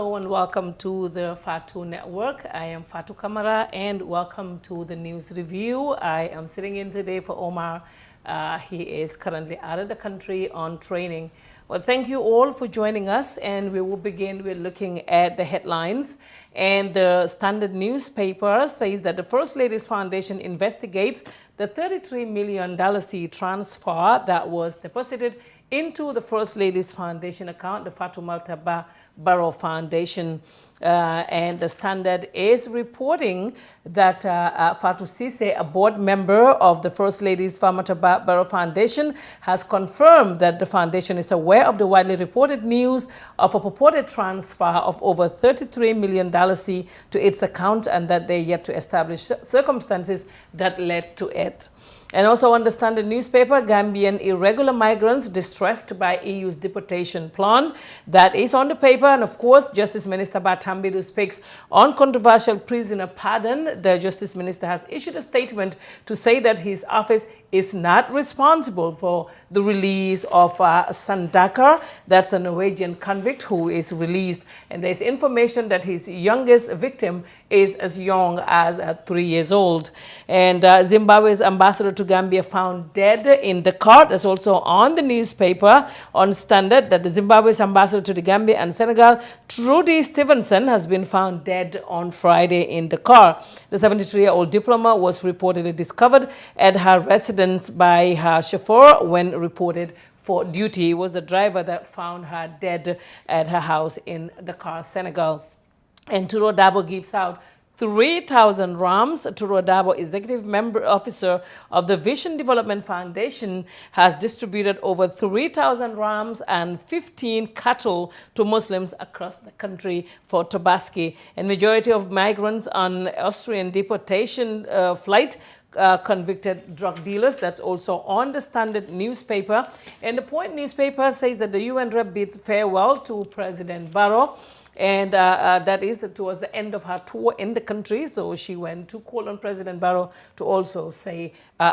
Hello and welcome to the Fatu Network. I am Fatu Kamara and welcome to the news review. I am sitting in today for Omar. He is currently out of the country on training. Well, thank you all for joining us, and we will begin with looking at the headlines. And the Standard newspaper says that the First Lady's Foundation investigates the $33 million seed transfer that was deposited into the First Lady's Foundation account, the Fatoumata Barrow Foundation. And the Standard is reporting that Fatou Cissé, a board member of the First Lady's Fatoumata Barrow Foundation, has confirmed that the foundation is aware of the widely reported news of a purported transfer of over $33 million to its account, and that they yet to establish circumstances that led to it. And also on the Standard newspaper, Gambian irregular migrants distressed by EU's deportation plan. That is on the paper. And of course, Justice Minister Batambidu speaks on controversial prisoner pardon. The Justice Minister has issued a statement to say that his office is not responsible for the release of Sandaka. That's a Norwegian convict who is released. And there's information that his youngest victim is as young as 3 years old. And Zimbabwe's ambassador to Gambia found dead in the car. That's also on the newspaper on Standard, that the Zimbabwe's ambassador to the Gambia and Senegal, Trudy Stevenson, has been found dead on Friday in the car. The 73-year-old diplomat was reportedly discovered at her residence by her chauffeur when reported for duty. It was the driver that found her dead at her house in Dakar, Senegal. And Turo Dabo gives out 3,000 rams. Turo Dabo, executive member officer of the Vision Development Foundation, has distributed over 3,000 rams and 15 cattle to Muslims across the country for Tobaski. And majority of migrants on Austrian deportation flight convicted drug dealers. That's also on the Standard newspaper. And the Point newspaper says that the UN rep bids farewell to President Barrow. And that is towards the end of her tour in the country. So she went to call on President Barrow to also say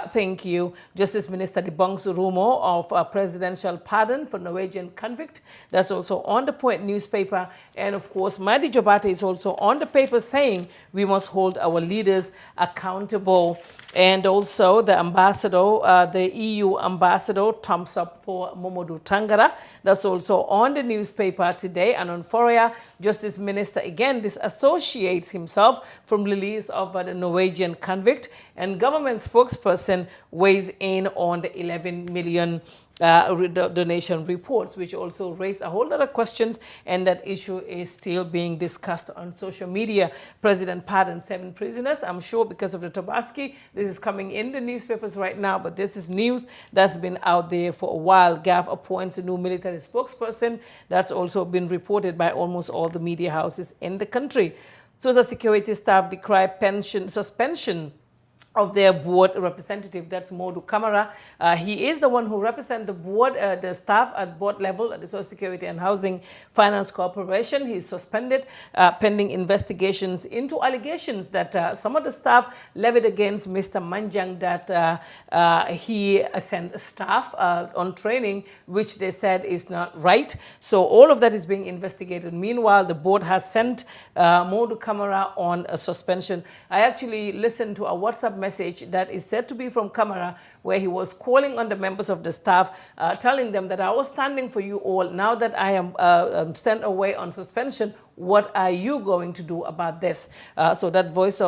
thank you. Justice Minister debunks the rumor of a presidential pardon for Norwegian convict. That's also on the Point newspaper. And of course, Madi Jobate is also on the paper saying we must hold our leaders accountable. And also the ambassador, the EU ambassador, thumbs up for Momodou Tangara. That's also on the newspaper today. And on Foria, Justice Minister again disassociates himself from release of the Norwegian convict. And government spokesperson weighs in on the 11 million donation reports, which also raised a whole lot of questions, and that issue is still being discussed on social media. President pardoned 7 prisoners, I'm sure because of the Tobaski. This is coming in the newspapers right now, but this is news that's been out there for a while. GAF appoints a new military spokesperson. That's also been reported by almost all the media houses in the country. Social security staff decry suspension of their board representative. That's Modu Kamara. He is the one who represents the board, the staff at board level at the Social Security and Housing Finance Corporation. He's suspended pending investigations into allegations that some of the staff levied against Mr. Manjang that he sent staff on training, which they said is not right. So all of that is being investigated. Meanwhile, the board has sent Modu Kamara on a suspension. I actually listened to a WhatsApp message that is said to be from Kamara, where he was calling on the members of the staff, telling them that I was standing for you all. Now that I am sent away on suspension, what are you going to do about this? So that voice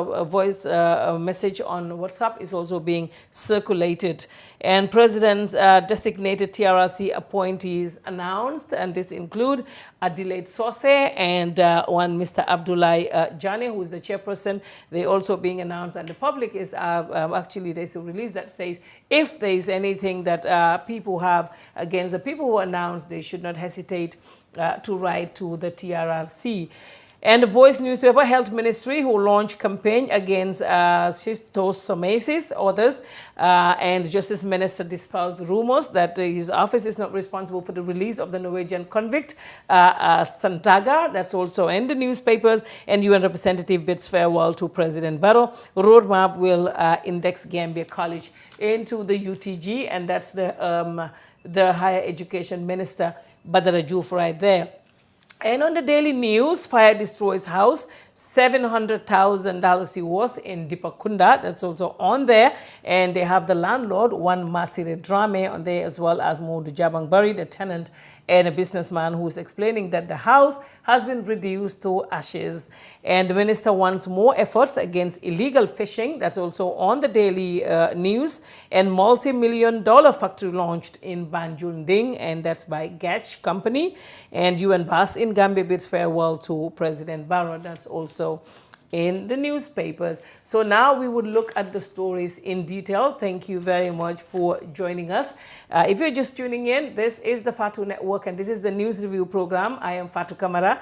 message on WhatsApp is also being circulated. And President's designated TRRC appointees announced, and this include Adelaide Sose and one Mr. Abdoulaye Jane, who is the chairperson. They also being announced, and the public is actually, there's a release that says if there is anything that people have against the people who announced, they should not hesitate to write to the TRRC. And the Voice newspaper, Health Ministry, who launched campaign against schistosomiasis, others, and Justice Minister dispels rumors that his office is not responsible for the release of the Norwegian convict, Santaga. That's also in the newspapers. And UN representative bids farewell to President Barrow. Roadmap will index Gambia College into the UTG, and that's the higher education minister, Badara Juf, right there. And on the daily news, fire destroys house, $700,000 worth in Dipakunda. That's also on there. And they have the landlord, one Masire Drame, on there, as well as Modu Jabangbari, the tenant, and a businessman who's explaining that the house has been reduced to ashes. And the minister wants more efforts against illegal fishing. That's also on the daily news. And multi-million-dollar factory launched in Banjul, and that's by Gash Company. And UN Bass in Gambia bids farewell to President Barrow. That's also in the newspapers. So now we would look at the stories in detail. Thank you very much for joining us. If you're just tuning in, this is the Fatu Network and this is the News Review program. I am Fatu Kamara,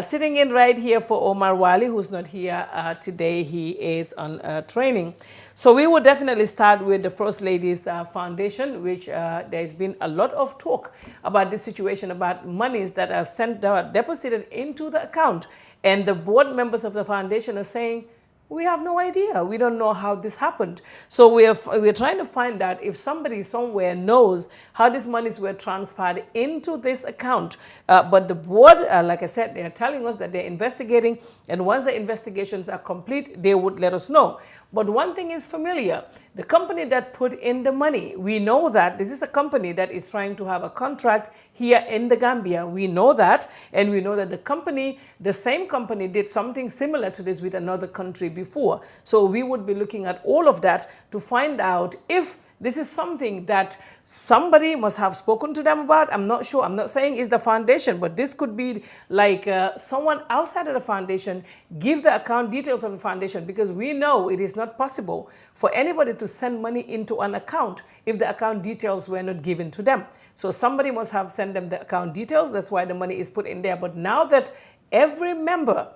sitting in right here for Omar Wali, who's not here today. He is on training. So we will definitely start with the First Lady's Foundation, which there's been a lot of talk about this situation, about monies that are sent deposited into the account. And the board members of the foundation are saying, we have no idea. We don't know how this happened. So we're trying to find out if somebody somewhere knows how these monies were transferred into this account. But the board, like I said, they're telling us that they're investigating. And once the investigations are complete, they would let us know. But one thing is familiar. The company that put in the money, we know that this is a company that is trying to have a contract here in the Gambia. We know that, and we know that the same company did something similar to this with another country before. So we would be looking at all of that to find out if this is something that somebody must have spoken to them about. I'm not sure. I'm not saying it's the foundation, but this could be like someone outside of the foundation give the account details of the foundation, because we know it is not possible for anybody to send money into an account if the account details were not given to them. So somebody must have sent them the account details. That's why the money is put in there. But now that every member,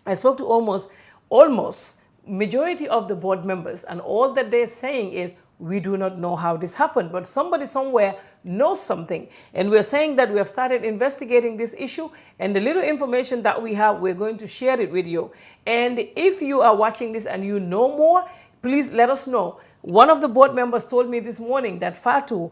I spoke to almost majority of the board members, and all that they're saying is, we do not know how this happened, but somebody somewhere knows something. And we're saying that we have started investigating this issue, and the little information that we have, we're going to share it with you. And if you are watching this and you know more, please let us know. One of the board members told me this morning that Fatu,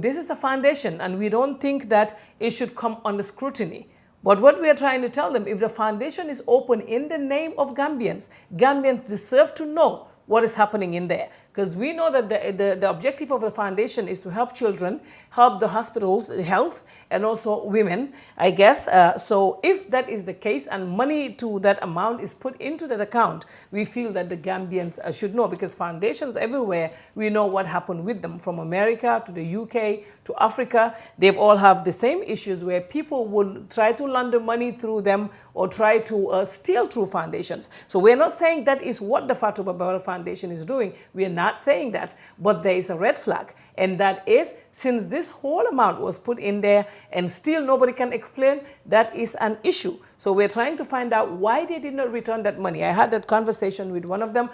this is the foundation, and we don't think that it should come under scrutiny. But what we are trying to tell them, if the foundation is open in the name of Gambians, Gambians deserve to know what is happening in there. Because we know that the objective of the foundation is to help children, help the hospitals, health, and also women, I guess. So if that is the case and money to that amount is put into that account, we feel that the Gambians should know, because foundations everywhere, we know what happened with them, from America to the UK to Africa. They've all have the same issues where people will try to launder money through them or try to steal through foundations. So we're not saying that is what the Fatou Bambara Foundation is doing. We are not saying that, but there is a red flag, and that is, since this whole amount was put in there and still nobody can explain, that is an issue. So we're trying to find out why they did not return that money. I had that conversation with one of them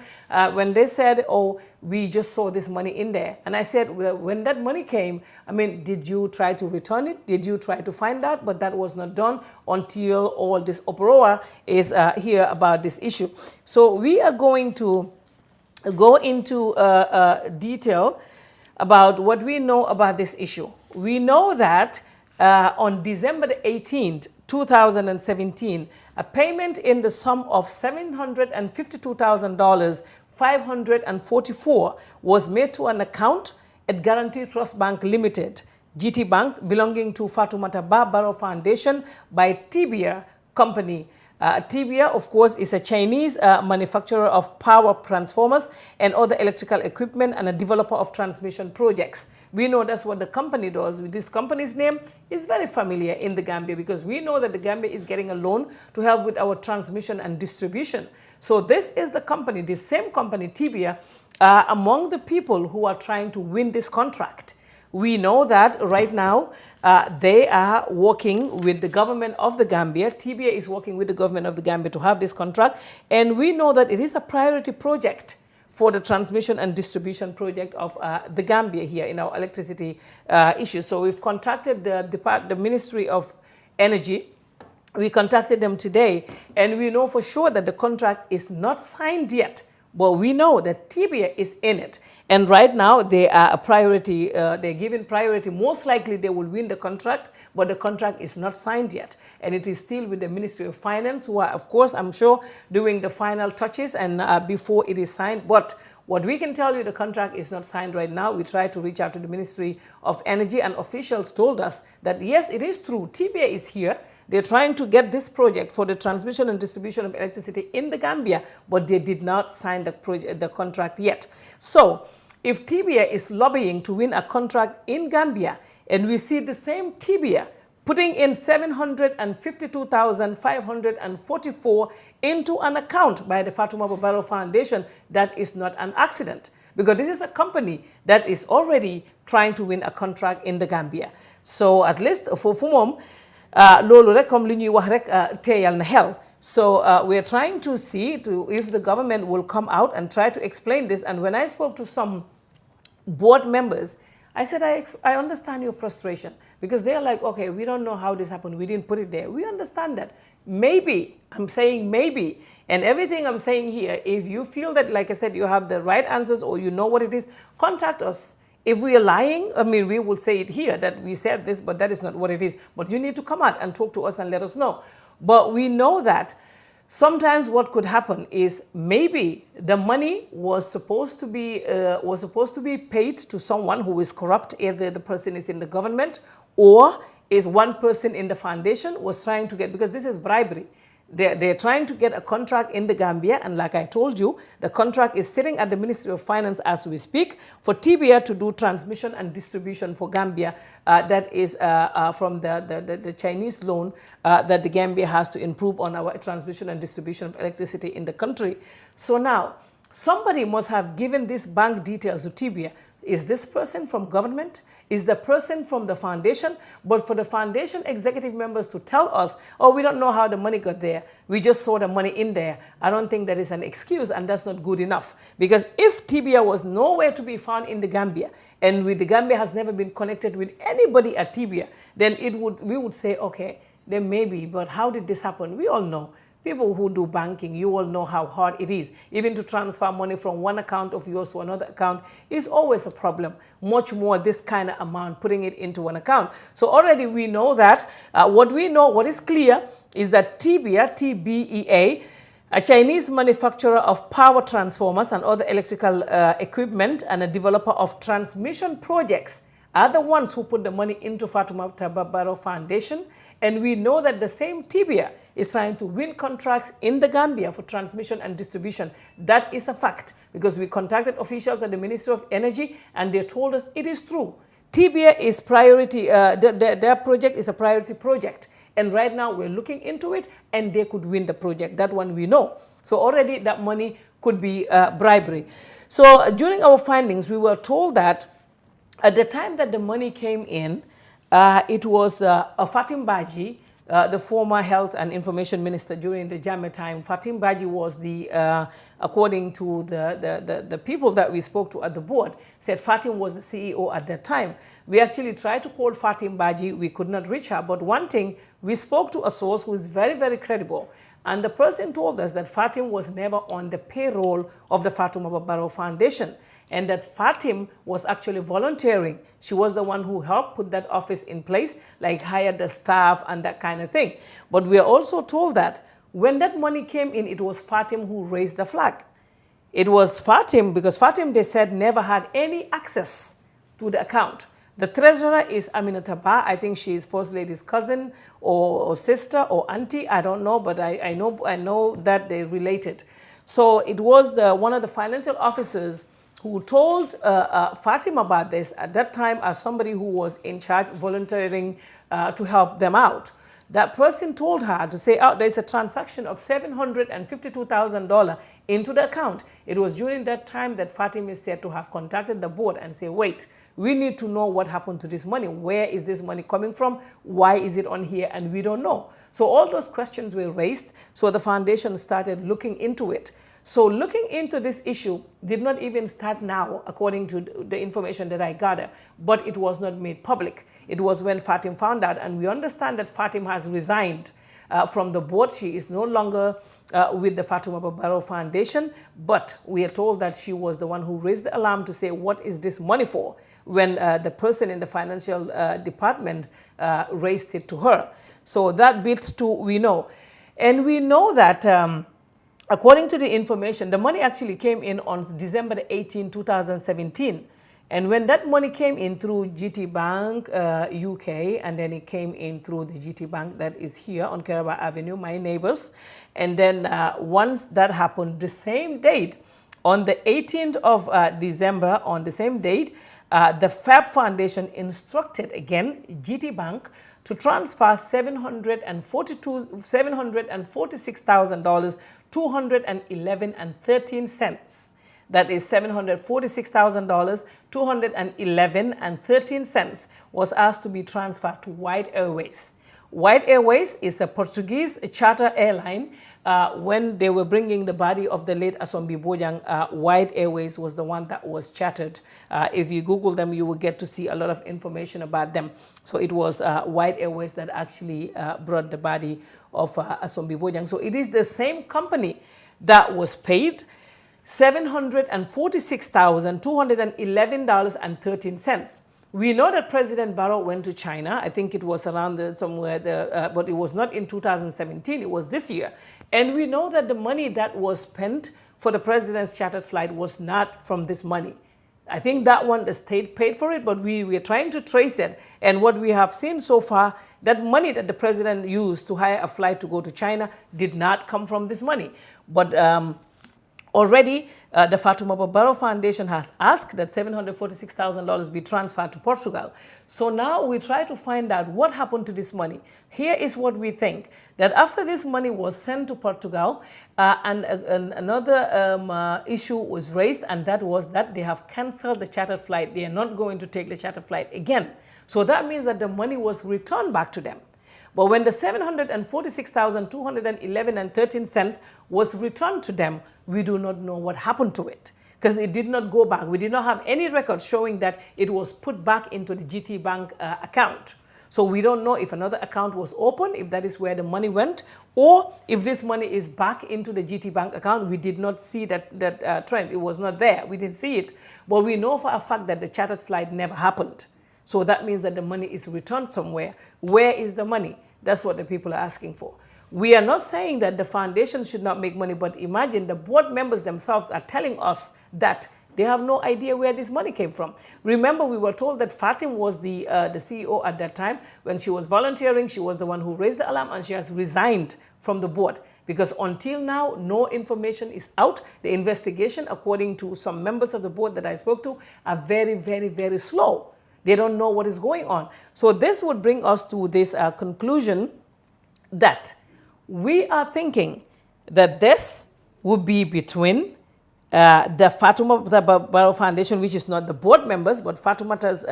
when they said, oh, we just saw this money in there. And I said, well, when that money came, I mean, did you try to return it? Did you try to find out? But that was not done until all this uproar is here about this issue. So we are going to go into detail about what we know about this issue. We know that on December the 18th, 2017, a payment in the sum of $752,544 was made to an account at Guarantee Trust Bank Limited, GT Bank, belonging to Fatoumata Barrow Foundation by Tibia Company. Tibia, of course, is a Chinese manufacturer of power transformers and other electrical equipment, and a developer of transmission projects. We know that's what the company does. This company's name is very familiar in the Gambia, because we know that the Gambia is getting a loan to help with our transmission and distribution. So this is the company, this same company, Tibia, among the people who are trying to win this contract. We know that right now they are working with the government of the Gambia. Tibia is working with the government of the Gambia to have this contract. And we know that it is a priority project for the transmission and distribution project of the Gambia here in our electricity issues. So we've contacted the Ministry of Energy. We contacted them today, and we know for sure that the contract is not signed yet, but we know that Tibia is in it. And right now, they are a priority, they're given priority. Most likely, they will win the contract, but the contract is not signed yet. And it is still with the Ministry of Finance, who are, of course, I'm sure, doing the final touches and before it is signed. But what we can tell you, the contract is not signed right now. We tried to reach out to the Ministry of Energy, and officials told us that, yes, it is true. Tibia is here. They're trying to get this project for the transmission and distribution of electricity in the Gambia, but they did not sign the contract yet. So if Tibia is lobbying to win a contract in Gambia, and we see the same Tibia putting in $752,544 into an account by the Fatoumata Barrow Foundation, that is not an accident, because this is a company that is already trying to win a contract in the Gambia. So at least for mom, lolu rek comme li ñuy wax rek teyal na xel. So we're trying to see if the government will come out and try to explain this. And when I spoke to some board members, I said, I understand your frustration, because they're like, okay, we don't know how this happened. We didn't put it there. We understand that. Maybe, I'm saying maybe, and everything I'm saying here, if you feel that, like I said, you have the right answers or you know what it is, contact us. If we are lying, I mean, we will say it here that we said this, but that is not what it is. But you need to come out and talk to us and let us know. But we know that sometimes what could happen is maybe the money was supposed to be paid to someone who is corrupt. Either the person is in the government or is one person in the foundation was trying to get, because this is bribery. They're trying to get a contract in the Gambia, and like I told you, the contract is sitting at the Ministry of Finance as we speak for Tibia to do transmission and distribution for Gambia. That is from the Chinese loan that the Gambia has to improve on our transmission and distribution of electricity in the country. So now, somebody must have given these bank details to Tibia. Is this person from government? Is the person from the foundation? But for the foundation executive members to tell us, oh, we don't know how the money got there, we just saw the money in there, I don't think that is an excuse, and that's not good enough. Because if Tibia was nowhere to be found in the Gambia, and the Gambia has never been connected with anybody at Tibia, then we would say, okay, then maybe, but how did this happen? We all know. People who do banking, you all know how hard it is. Even to transfer money from one account of yours to another account is always a problem. Much more this kind of amount, putting it into one account. So already we know that. What is clear is that Tibia, TBEA, a Chinese manufacturer of power transformers and other electrical equipment and a developer of transmission projects, are the ones who put the money into Fatoumata Barrow Foundation. And we know that the same Tibia is trying to win contracts in the Gambia for transmission and distribution. That is a fact, because we contacted officials at the Ministry of Energy and they told us it is true. Tibia is priority, their project is a priority project. And right now we're looking into it and they could win the project. That one we know. So already that money could be bribery. So during our findings, we were told that at the time that the money came in, it was Fatim Baji, the former health and information minister during the Jammeh time. Fatim Baji was the, according to the people that we spoke to at the board, said Fatim was the CEO at that time. We actually tried to call Fatim Baji. We could not reach her. But one thing, we spoke to a source who is very, very credible. And the person told us that Fatim was never on the payroll of the Fatoumata Barrow Foundation, and that Fatim was actually volunteering. She was the one who helped put that office in place, like hired the staff and that kind of thing. But we are also told that when that money came in, it was Fatim who raised the flag. It was Fatim, because Fatim, they said, never had any access to the account. The treasurer is Aminata Ba. I think she is First Lady's cousin or sister or auntie. I don't know, but I know that they're related. So it was one of the financial officers who told Fatim about this at that time as somebody who was in charge, volunteering to help them out. That person told her to say, oh, there's a transaction of $752,000 into the account. It was during that time that Fatim is said to have contacted the board and say, wait, we need to know what happened to this money. Where is this money coming from? Why is it on here? And we don't know. So all those questions were raised. So the foundation started looking into it. So looking into this issue did not even start now, according to the information that I gather, but it was not made public. It was when Fatim found out, and we understand that Fatim has resigned from the board. She is no longer with the Fatoumata Barrow Foundation, but we are told that she was the one who raised the alarm to say, what is this money for? When the person in the financial department raised it to her. So that bit too we know. And we know that according to the information, the money actually came in on December 18, 2017. And when that money came in through GT Bank UK, and then it came in through the GT Bank that is here on Keraba Avenue, my neighbors. And then once that happened, the same date, on the 18th of December, on the same date, the FAB Foundation instructed again GT Bank to transfer $746,000, 211 and 13 cents. That is $746,000, 211 and 13 cents was asked to be transferred to White Airways. White Airways is a Portuguese charter airline. When they were bringing the body of the late Assombi Bojang, White Airways was the one that was chartered. If you Google them, you will get to see a lot of information about them. So it was White Airways that actually brought the body of Assombi Bojang. So it is the same company that was paid $746,211.13. We know that President Barrow went to China. I think it was around somewhere, but it was not in 2017. It was this year. And we know that the money that was spent for the president's chartered flight was not from this money. I think that one, the state paid for it, but we are trying to trace it. And what we have seen so far, that money that the president used to hire a flight to go to China did not come from this money. But already, the Fatoumata Barrow Foundation has asked that $746,000 be transferred to Portugal. So now we try to find out what happened to this money. Here is what we think, that after this money was sent to Portugal, another issue was raised, and that was that they have canceled the charter flight. They are not going to take the charter flight again. So that means that the money was returned back to them. But when the $746,211 and 13 cents was returned to them, we do not know what happened to it, because it did not go back. We did not have any record showing that it was put back into the GT Bank account. So we don't know if another account was open, if that is where the money went, or if this money is back into the GT Bank account. We did not see that trend. It was not there. We didn't see it. But we know for a fact that the chartered flight never happened. So that means that the money is returned somewhere. Where is the money? That's what the people are asking for. We are not saying that the foundation should not make money, but imagine the board members themselves are telling us that they have no idea where this money came from. Remember, we were told that Fatim was the CEO at that time. When she was volunteering, she was the one who raised the alarm, and she has resigned from the board, because until now, no information is out. The investigation, according to some members of the board that I spoke to, are very, very, very slow. They don't know what is going on. So this would bring us to this conclusion that we are thinking that this would be between the Fatoumata Barrow Foundation, which is not the board members, but Fatoumata's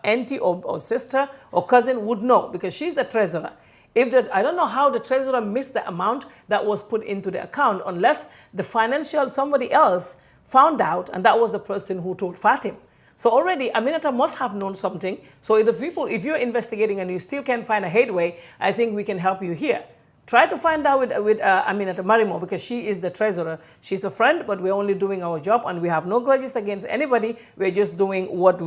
auntie or sister or cousin would know, because she's the treasurer. I don't know how the treasurer missed the amount that was put into the account, unless the somebody else found out, and that was the person who told Fatim. So already, Aminata must have known something. So if you're investigating and you still can't find a headway, I think we can help you here. Try to find out with Aminata Marimo, because she is the treasurer. She's a friend, but we're only doing our job, and we have no grudges against anybody. We're just doing what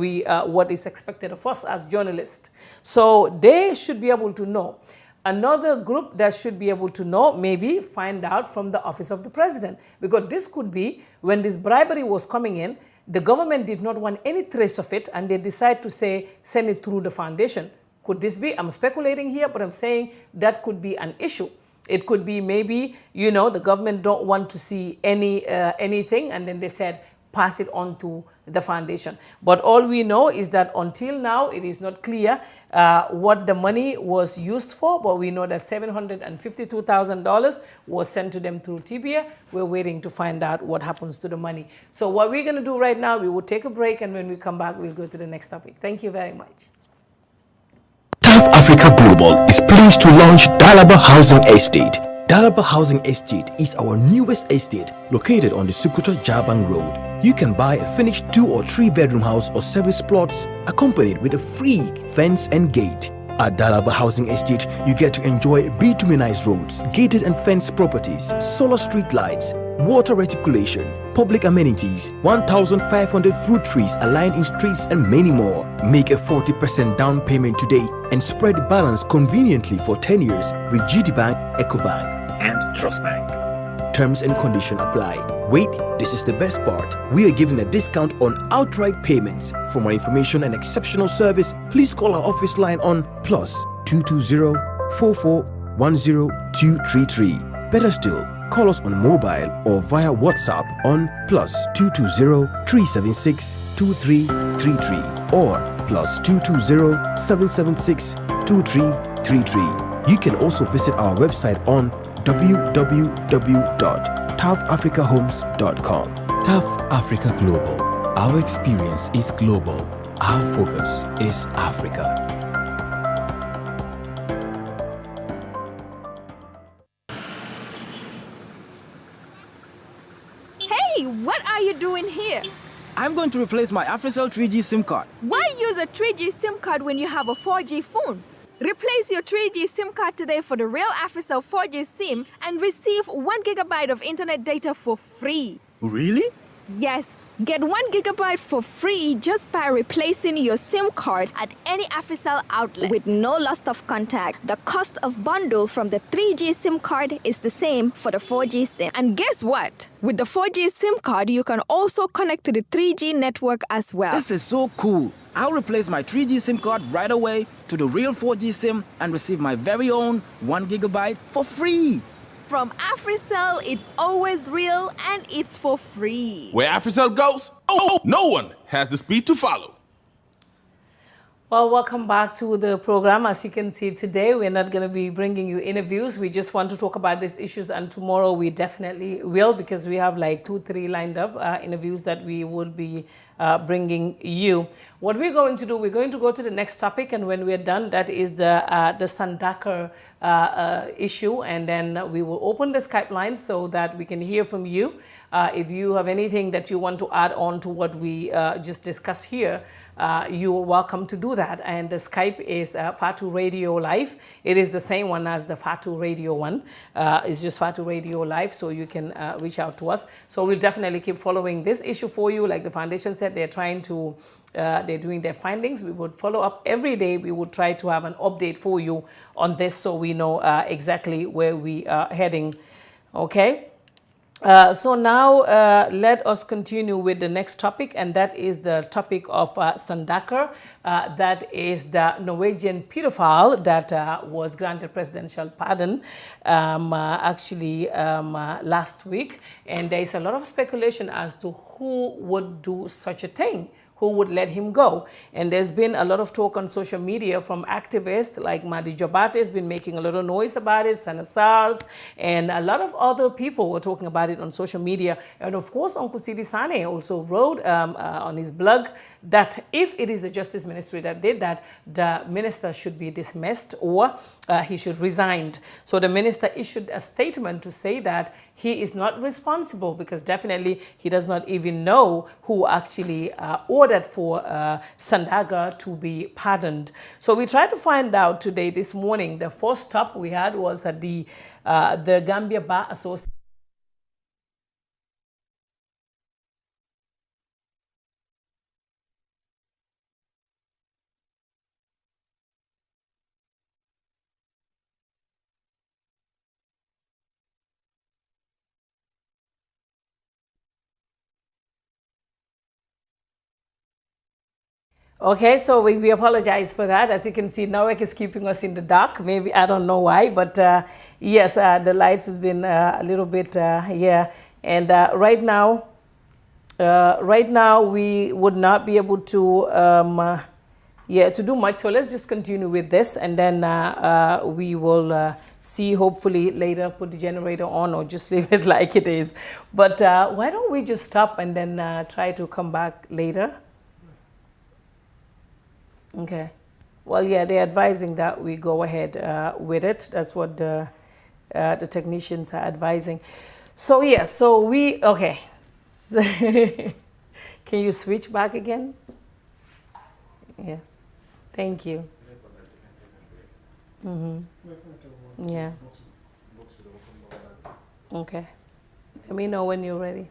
is expected of us as journalists. So they should be able to know. Another group that should be able to know, maybe find out from the office of the president, because this could be when this bribery was coming in, the government did not want any trace of it, and they decided to say, send it through the foundation. Could this be? I'm speculating here, but I'm saying that could be an issue. It could be maybe, the government don't want to see anything, and then they said, pass it on to the foundation. But all we know is that until now, it is not clear what the money was used for, but we know that $752,000 was sent to them through Tibia. We're waiting to find out what happens to the money. So what we're going to do right now, we will take a break, and when we come back, we'll go to the next topic. Thank you very much. TAF Africa Global is pleased to launch Dalaba Housing Estate. Dalaba Housing Estate is our newest estate located on the Sukuta Jabang Road. You can buy a finished 2 or 3 bedroom house or service plots accompanied with a free fence and gate. At Dalaba Housing Estate, you get to enjoy bituminized roads, gated and fenced properties, solar street lights, water reticulation, public amenities, 1,500 fruit trees aligned in streets and many more. Make a 40% down payment today and spread the balance conveniently for 10 years with GTBank, EcoBank and Trust Bank. Terms and conditions apply. Wait, this is the best part. We are giving a discount on outright payments. For more information and exceptional service, please call our office line on +220 4410 Better still, call us on mobile or via WhatsApp on +220 376 2333 or +220 776 2333. You can also visit our website on www.tafafricahomes.com. TAF Africa Global. Our experience is global. Our focus is Africa. Hey, what are you doing here? I'm going to replace my AfriCell 3G SIM card. Why use a 3G SIM card when you have a 4G phone? Replace your 3G SIM card today for the real AfriCell 4G SIM and receive 1 GB of internet data for free. Really? Yes, get 1 GB for free just by replacing your SIM card at any AfriCell outlet. With no loss of contact, the cost of bundle from the 3G SIM card is the same for the 4G SIM. And guess what? With the 4G SIM card, you can also connect to the 3G network as well. This is so cool. I'll replace my 3G SIM card right away to the real 4G SIM and receive my very own 1 GB for free. From AfriCell, it's always real and it's for free. Where AfriCell goes, no one has the speed to follow. Well, welcome back to the program. As you can see today, we're not going to be bringing you interviews. We just want to talk about these issues, and tomorrow we definitely will, because we have like 2-3 lined up interviews that we will be bringing you. What we're going to do, we're going to go to the next topic, and when we're done, that is the Sandaker issue, and then we will open the Skype line so that we can hear from you. If you have anything that you want to add on to what we just discussed here, you are welcome to do that. And the Skype is Fatu Radio Live. It is the same one as the Fatu Radio one. It's just Fatu Radio Live, so you can reach out to us. So we'll definitely keep following this issue for you. Like the foundation said, they're trying to, they're doing their findings. We would follow up every day. We would try to have an update for you on this so we know exactly where we are heading. Okay? So now let us continue with the next topic, and that is the topic of Sandaker. That is the Norwegian pedophile that was granted presidential pardon last week. And there is a lot of speculation as to who would do such a thing, who would let him go. And there's been a lot of talk on social media from activists like Madi Jobate has been making a lot of noise about it, Sana Sars, and a lot of other people were talking about it on social media. And of course, Uncle Sidi Sane also wrote on his blog that if it is the Justice Ministry that did that, the minister should be dismissed or he should resign. So the minister issued a statement to say that he is not responsible, because definitely he does not even know who actually ordered for Sandaker to be pardoned. So we tried to find out today, this morning. The first stop we had was at the Gambia Bar Association. Okay, so we apologize for that. As you can see, Nawek is keeping us in the dark. Maybe, I don't know why, but yes, the lights has been a little bit, yeah. And right now we would not be able to, to do much. So let's just continue with this, and then we will see, hopefully later, put the generator on or just leave it like it is. But why don't we just stop and then try to come back later? Okay. Well, yeah, they're advising that we go ahead with it. That's what the technicians are advising. So, yeah, so we, okay. Can you switch back again? Yes. Thank you. Yeah. Okay. Let me know when you're ready.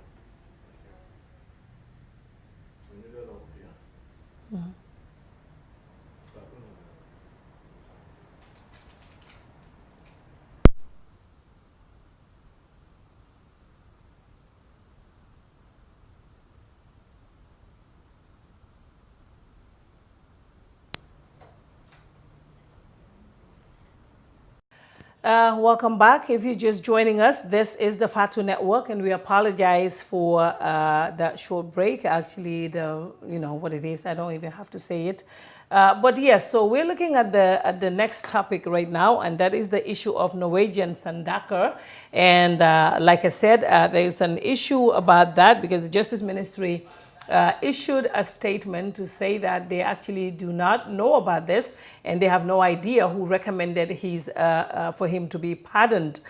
Welcome back. If you're just joining us, this is the Fatu Network, and we apologize for that short break. Actually, you know what it is. I don't even have to say it. But yes, so we're looking at the next topic right now, and that is the issue of Norwegian Sandaker. And like I said, there is an issue about that because the Justice Ministry issued a statement to say that they actually do not know about this and they have no idea who recommended for him to be pardoned.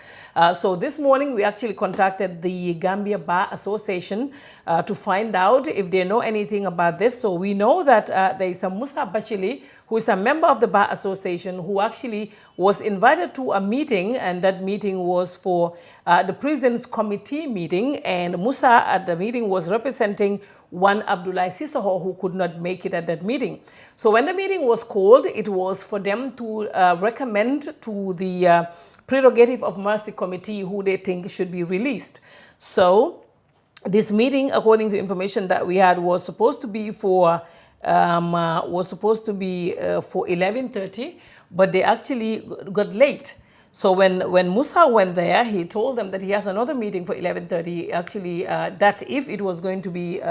So this morning we actually contacted the Gambia Bar Association to find out if they know anything about this. So we know that there is a Musa Bachili, who is a member of the Bar Association, who actually was invited to a meeting, and that meeting was for the prisons committee meeting, and Musa at the meeting was representing one Abdoulaye Sissoho, who could not make it at that meeting. So when the meeting was called, it was for them to recommend to the Prerogative of Mercy Committee who they think should be released. So this meeting, according to information that we had, was supposed to be for 11:30, but they actually got late. So when Musa went there, he told them that he has another meeting for 11:30. Actually, that if it was going to be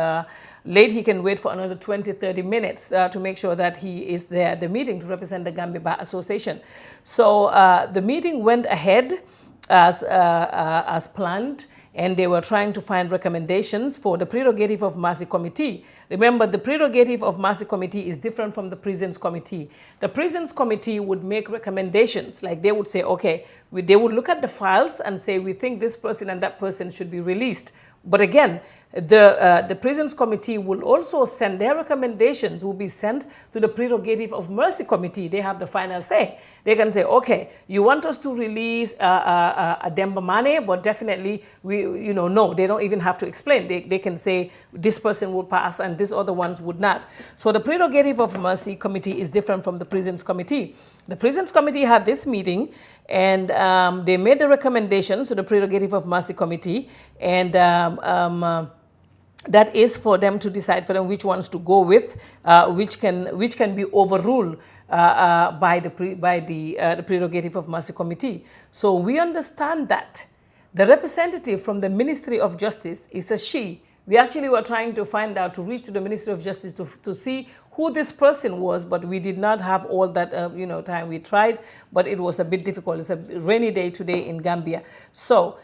late, he can wait for another 20-30 minutes to make sure that he is there at the meeting to represent the Gambia Bar Association. So the meeting went ahead as planned, and they were trying to find recommendations for the Prerogative of Mercy Committee. Remember, the Prerogative of Mercy Committee is different from the Prisons Committee. The Prisons Committee would make recommendations, like they would say, okay, they would look at the files and say, we think this person and that person should be released. But again, the Prisons Committee will also send their recommendations, will be sent to the Prerogative of Mercy Committee. They have the final say. They can say, okay, you want us to release Demba Mane, but definitely, no, they don't even have to explain. They can say this person will pass and these other ones would not. So the Prerogative of Mercy Committee is different from the Prisons Committee. The Prisons Committee had this meeting, and they made the recommendations to the Prerogative of Mercy Committee, and that is for them to decide for them which ones to go with, which can be overruled by the Prerogative of Mercy Committee. So we understand that the representative from the Ministry of Justice is a she. We actually were trying to find out, to reach to the Ministry of Justice to see who this person was, but we did not have all that time. We tried, but it was a bit difficult. It's a rainy day today in Gambia. So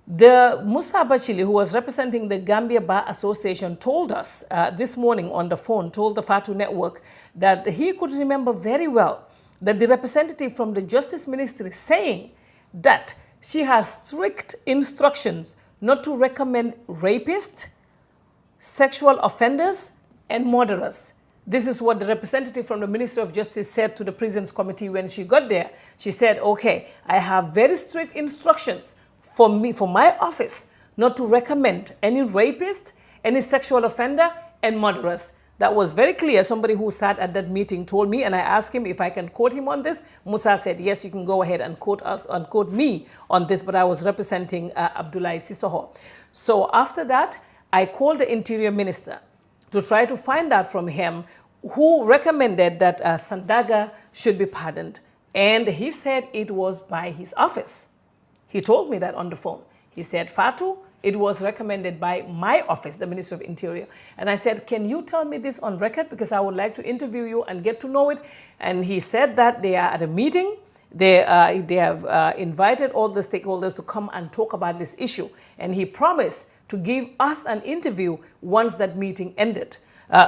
the Musa Bachili, who was representing the Gambia Bar Association, told us this morning on the phone, told the Fatu Network, that he could remember very well that the representative from the Justice Ministry saying that she has strict instructions not to recommend rapists, sexual offenders, and murderers. This is what the representative from the Ministry of Justice said to the Prisons Committee when she got there. She said, okay, I have very strict instructions for my office, not to recommend any rapist, any sexual offender, and murderers. That was very clear. Somebody who sat at that meeting told me, and I asked him if I can quote him on this. Musa said, yes, you can go ahead and quote us and quote me on this, but I was representing Abdoulaye Sissoho. So after that, I called the Interior Minister to try to find out from him who recommended that Sandaga should be pardoned. And he said it was by his office. He told me that on the phone. He said, Fatu, it was recommended by my office, the Ministry of Interior. And I said, can you tell me this on record? Because I would like to interview you and get to know it. And he said that they are at a meeting. They have invited all the stakeholders to come and talk about this issue. And he promised to give us an interview once that meeting ended.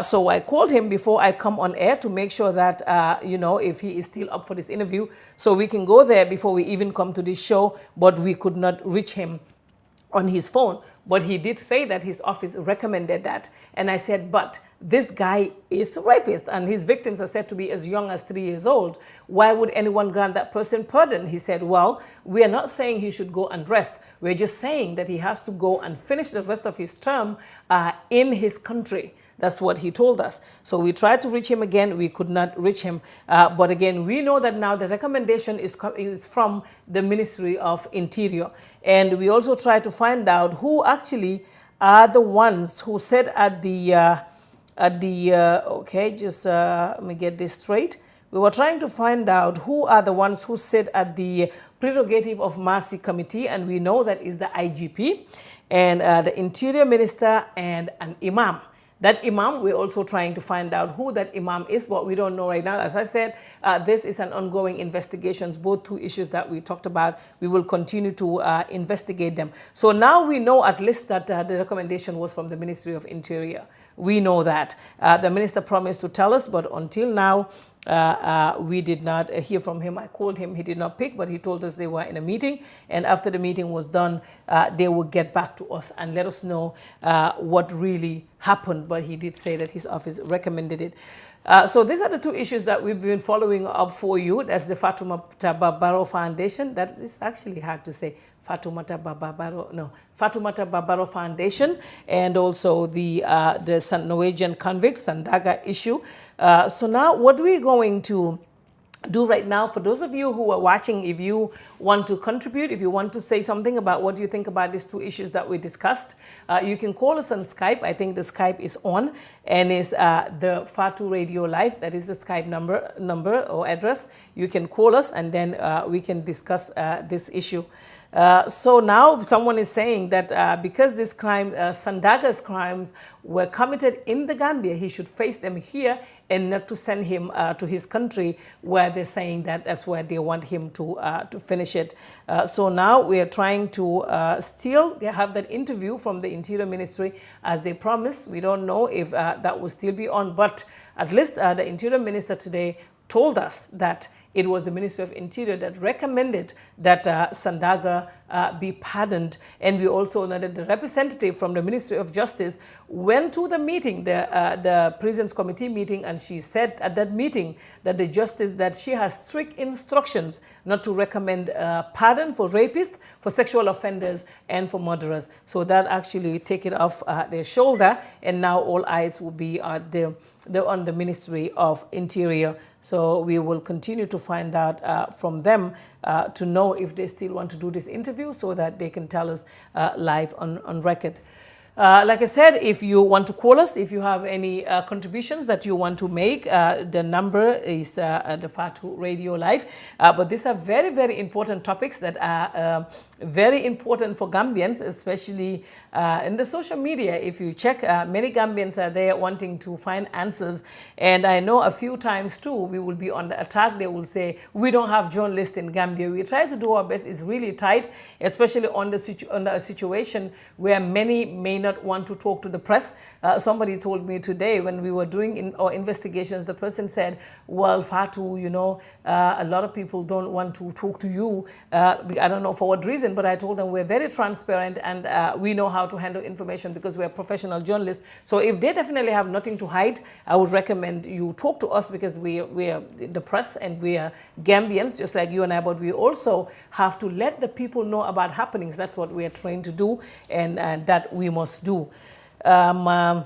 So I called him before I come on air to make sure that, if he is still up for this interview, so we can go there before we even come to this show, but we could not reach him on his phone, but he did say that his office recommended that. And I said, but this guy is a rapist and his victims are said to be as young as 3 years old. Why would anyone grant that person pardon? He said, well, we are not saying he should go and rest. We're just saying that he has to go and finish the rest of his term in his country. That's what he told us. So we tried to reach him again. We could not reach him. But again, we know that now the recommendation is from the Ministry of Interior. And we also tried to find out who actually are the ones who said let me get this straight. We were trying to find out who are the ones who said at the Prerogative of Mercy Committee, and we know that is the IGP and the Interior Minister and an Imam. That Imam, we're also trying to find out who that Imam is, but we don't know right now. As I said, this is an ongoing investigation, both two issues that we talked about. We will continue to investigate them. So now we know at least that the recommendation was from the Ministry of Interior. We know that. The minister promised to tell us, but until now, we did not hear from him. I called him, he did not pick, but he told us they were in a meeting, and after the meeting was done, they would get back to us and let us know what really happened. But he did say that his office recommended it. So these are the two issues that we've been following up for you. That's the Fatoumata Barrow Foundation. That is actually hard to say. Fatoumata Barrow Foundation, and also the Norwegian convict Sandaga issue. So now what we're going to do right now, for those of you who are watching, if you want to contribute, if you want to say something about what you think about these two issues that we discussed, you can call us on Skype. I think the Skype is on and is the Fatu Radio Live. That is the Skype number or address. You can call us and then we can discuss this issue. So now someone is saying that because this crime, Sandaga's crimes, were committed in the Gambia, he should face them here and not to send him to his country, where they're saying that that's where they want him to finish it. So now we are trying to still have that interview from the Interior Ministry as they promised. We don't know if that will still be on, but at least the Interior Minister today told us that it was the Ministry of Interior that recommended that Sandaga be pardoned. And we also know that the representative from the Ministry of Justice went to the meeting, the Prisons Committee meeting, and she said at that meeting that the justice, that she has strict instructions not to recommend pardon for rapists, for sexual offenders, and for murderers. So that actually take it off their shoulder, and now all eyes will be on the Ministry of Interior. So we will continue to find out from them to know if they still want to do this interview so that they can tell us live on record. Like I said, if you want to call us, if you have any contributions that you want to make, the number is the Fatu Radio Live. But these are very, very important topics that are very important for Gambians, especially in the social media. If you check, many Gambians are there wanting to find answers. And I know a few times too, we will be on the attack. They will say, we don't have journalists in Gambia. We try to do our best. It's really tight, especially under a situation where many may not want to talk to the press. Somebody told me today when we were doing our investigations, the person said, well, Fatu, you know, a lot of people don't want to talk to you. I don't know for what reason, but I told them we're very transparent and we know how to handle information because we're professional journalists. So if they definitely have nothing to hide, I would recommend you talk to us because we are the press and we are Gambians, just like you and I, but we also have to let the people know about happenings. That's what we are trained to do, and that we must do. And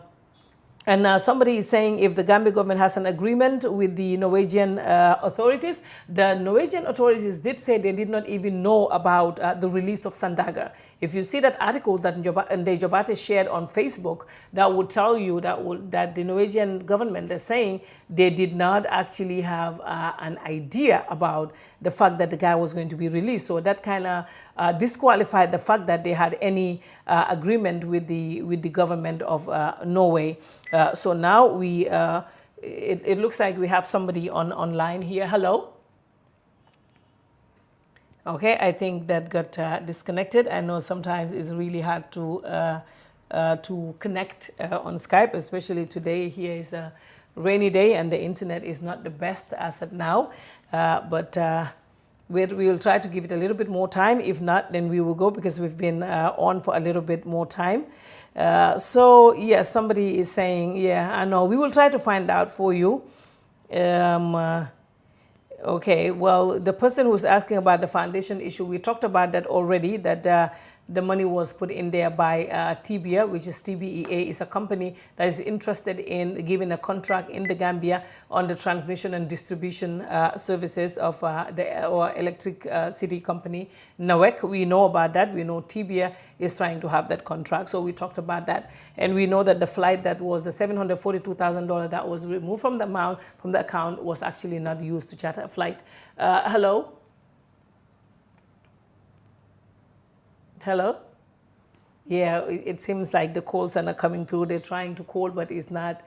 somebody is saying if the Gambia government has an agreement with the Norwegian authorities. The Norwegian authorities did say they did not even know about the release of Sandaga. If you see that article that Ndeye Jobate shared on Facebook, that would tell you that the Norwegian government is saying they did not actually have an idea about the fact that the guy was going to be released. So that kind of disqualified the fact that they had any agreement with the government of Norway. So now it looks like we have somebody online here. Hello. Okay, I think that got disconnected. I know sometimes it's really hard to connect on Skype, especially today. Here is a rainy day and the internet is not the best as of now. But we will try to give it a little bit more time. If not, then we will go because we've been on for a little bit more time. So, yes, somebody is saying, yeah, I know. We will try to find out for you. Okay, well, the person who's asking about the foundation issue, we talked about that already, that the money was put in there by TBEA, which is TBEA, is a company that is interested in giving a contract in the Gambia on the transmission and distribution services of our electric city company, NAWEC. We know about that. We know TBEA is trying to have that contract. So we talked about that. And we know that the flight that was the $742,000 that was removed from the account was actually not used to charter a flight. Hello? Hello? Yeah, it seems like the calls are not coming through. They're trying to call, but it's not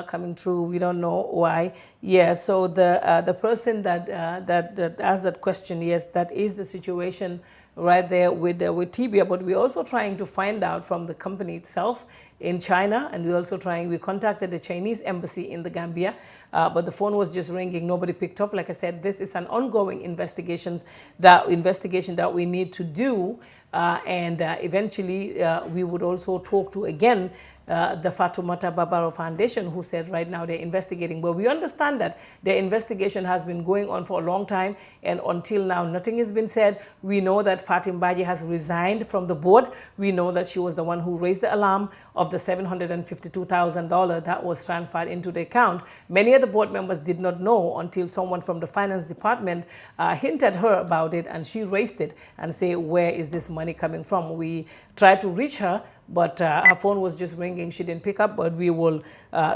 coming through. We don't know why. Yeah, so the person that asked that question, yes, that is the situation right there with TBEA. But we're also trying to find out from the company itself in China, and we contacted the Chinese embassy in the Gambia, but the phone was just ringing. Nobody picked up. Like I said, this is an ongoing investigation that we need to do, and eventually we would also talk to again the Fatoumata Babaro Foundation, who said right now they're investigating. But we understand that their investigation has been going on for a long time, and until now nothing has been said. We know that Fatim Baji has resigned from the board. We know that she was the one who raised the alarm of the $752,000 that was transferred into the account. Many of the board members did not know until someone from the finance department hinted her about it, and she raised it and said, where is this money coming from? We tried to reach her, but her phone was just ringing. She didn't pick up, but we will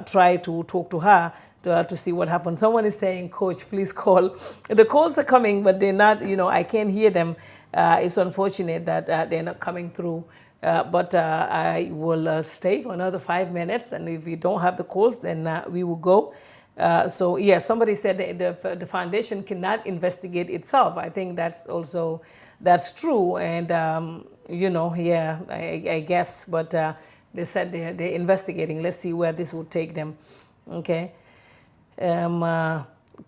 try to talk to her to see what happened. Someone is saying, Coach, please call. The calls are coming, but they're not, I can't hear them. It's unfortunate that they're not coming through. But I will stay for another 5 minutes, and if we don't have the calls, then we will go. So, yeah, somebody said the foundation cannot investigate itself. I think that's true, and yeah, I guess, but they said they're investigating. Let's see where this will take them. Okay.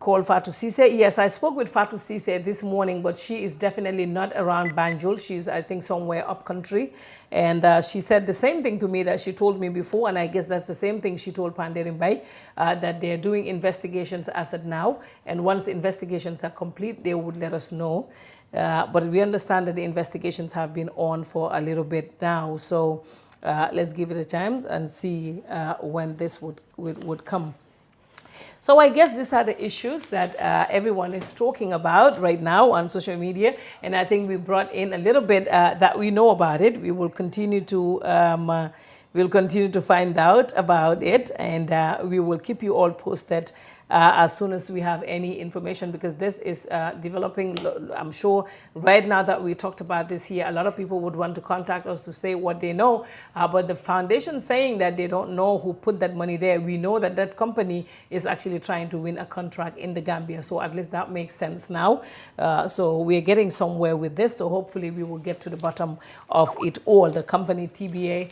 Call Fatou Cisse. Yes, I spoke with Fatou Cisse this morning, but she is definitely not around Banjul. She's, I think, somewhere up country. And she said the same thing to me that she told me before, and I guess that's the same thing she told Panderin Bay, that they're doing investigations as of now. And once the investigations are complete, they would let us know. But we understand that the investigations have been on for a little bit now. So let's give it a time and see when this would come. So I guess these are the issues that everyone is talking about right now on social media. And I think we brought in a little bit that we know about it. We will continue to find out about it, and we will keep you all posted as soon as we have any information, because this is developing. I'm sure right now that we talked about this here, a lot of people would want to contact us to say what they know, but the foundation saying that they don't know who put that money there. We know that that company is actually trying to win a contract in the Gambia, so at least that makes sense now. So we're getting somewhere with this, so hopefully we will get to the bottom of it all. The company TBEA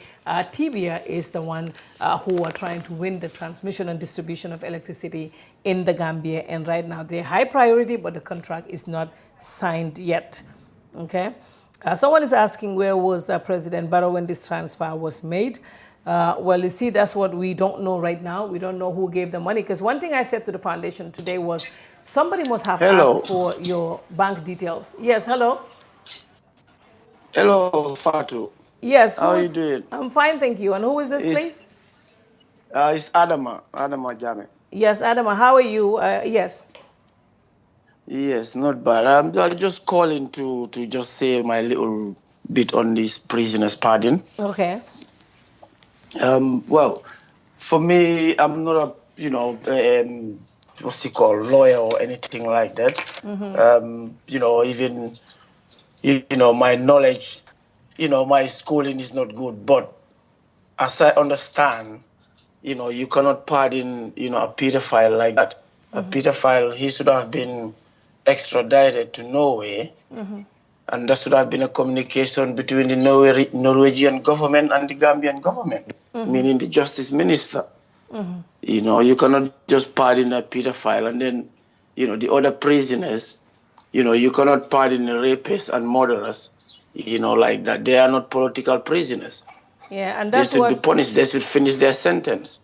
is the one who are trying to win the transmission and distribution of electricity in the Gambia, and right now they're high priority, but the contract is not signed yet. Okay. Someone is asking, where was President Barrow when this transfer was made? Well, you see, that's what we don't know right now. We don't know who gave the money, because one thing I said to the foundation today was somebody must have asked for your bank details. Yes, hello. Hello, Fatou. Yes. How are you doing? I'm fine, thank you. And who is this, please? It's Adama Jame. Yes, Adama, how are you? Yes. Yes, not bad. I'm just calling to just say my little bit on this prisoner's pardon. Okay. Well, for me, I'm not a, what's it called, lawyer or anything like that. Mm-hmm. Even, my knowledge, my schooling is not good. But as I understand, you cannot pardon, a pedophile like that. Mm-hmm. A pedophile, he should have been extradited to Norway. Mm-hmm. And there should have been a communication between the Norwegian government and the Gambian government, mm-hmm. meaning the justice minister. Mm-hmm. You cannot just pardon a pedophile and then, the other prisoners, You cannot pardon rapists and murderers, like that. They are not political prisoners. Yeah, and they should be punished. They should finish their sentence.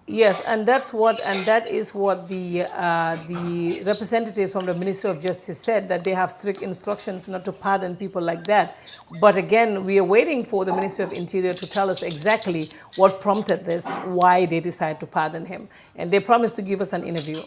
Yes, and that is what the representatives from the Ministry of Justice said, that they have strict instructions not to pardon people like that. But again, we are waiting for the Ministry of Interior to tell us exactly what prompted this, why they decided to pardon him, and they promised to give us an interview.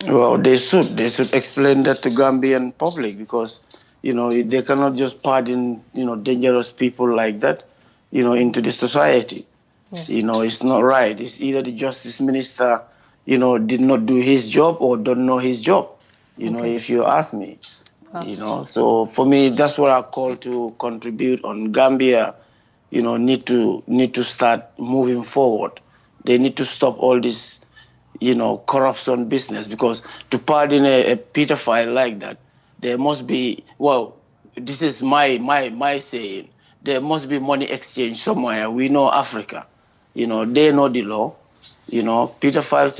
Well, they should explain that to Gambian public, because they cannot just pardon dangerous people like that into the society. Yes. It's not right. It's either the justice minister, did not do his job or don't know his job, okay, if you ask me. Wow. So for me, that's what I call to contribute on Gambia, need to start moving forward. They need to stop all this, corruption business, because to pardon a pedophile like that, there must be, well, this is my saying, there must be money exchange somewhere. We know Africa. They know the law. Pedophile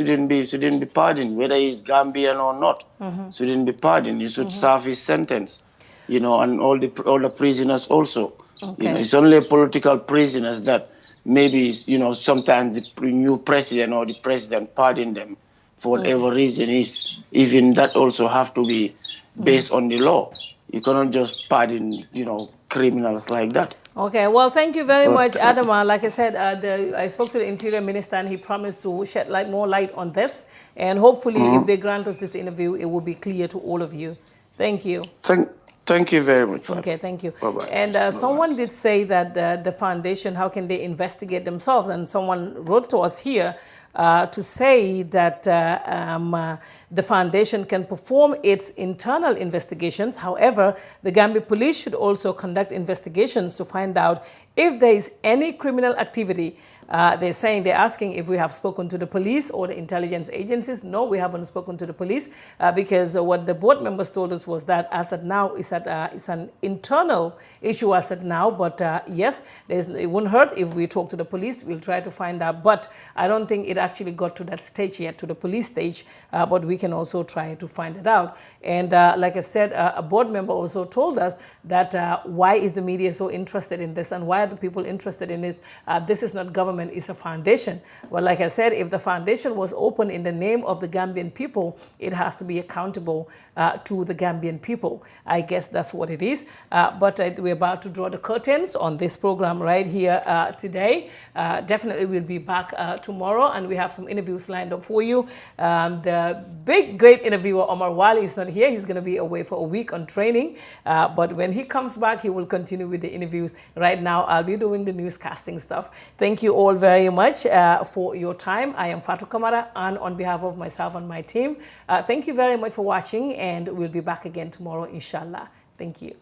shouldn't be pardoned, whether he's Gambian or not. Mm-hmm. Shouldn't be pardoned. He should serve his sentence. And all the prisoners also. Okay. It's only political prisoners that maybe sometimes the new president or the president pardon them for whatever reason is. Even that also have to be based on the law. You cannot just pardon criminals like that. Okay, well, thank you very much, Adama. Like I said, I spoke to the Interior Minister, and he promised to shed more light on this. And hopefully, if they grant us this interview, it will be clear to all of you. Thank you. Thank you very much. Okay, thank you. Bye-bye. And someone did say that the foundation, how can they investigate themselves? And someone wrote to us here to say that the foundation can perform its internal investigations. However, the Gambia police should also conduct investigations to find out if there is any criminal activity. They're asking if we have spoken to the police or the intelligence agencies. No, we haven't spoken to the police because what the board members told us was that as of now, it's an internal issue as of now. But yes, it wouldn't hurt if we talk to the police. We'll try to find out. But I don't think it actually got to that stage yet, to the police stage. But we can also try to find it out. And like I said, a board member also told us that why is the media so interested in this, and why are the people interested in it? This is not government. Is a foundation. Well, like I said, if the foundation was open in the name of the Gambian people, it has to be accountable to the Gambian people. I guess that's what it is. But we're about to draw the curtains on this program right here today. Definitely we'll be back tomorrow, and we have some interviews lined up for you. The great interviewer, Omar Wali, is not here. He's going to be away for a week on training. But when he comes back, he will continue with the interviews. Right now, I'll be doing the newscasting stuff. Thank you all very much for your time. I am Fatou Camara, and on behalf of myself and my team, thank you very much for watching, and we'll be back again tomorrow, inshallah. Thank you.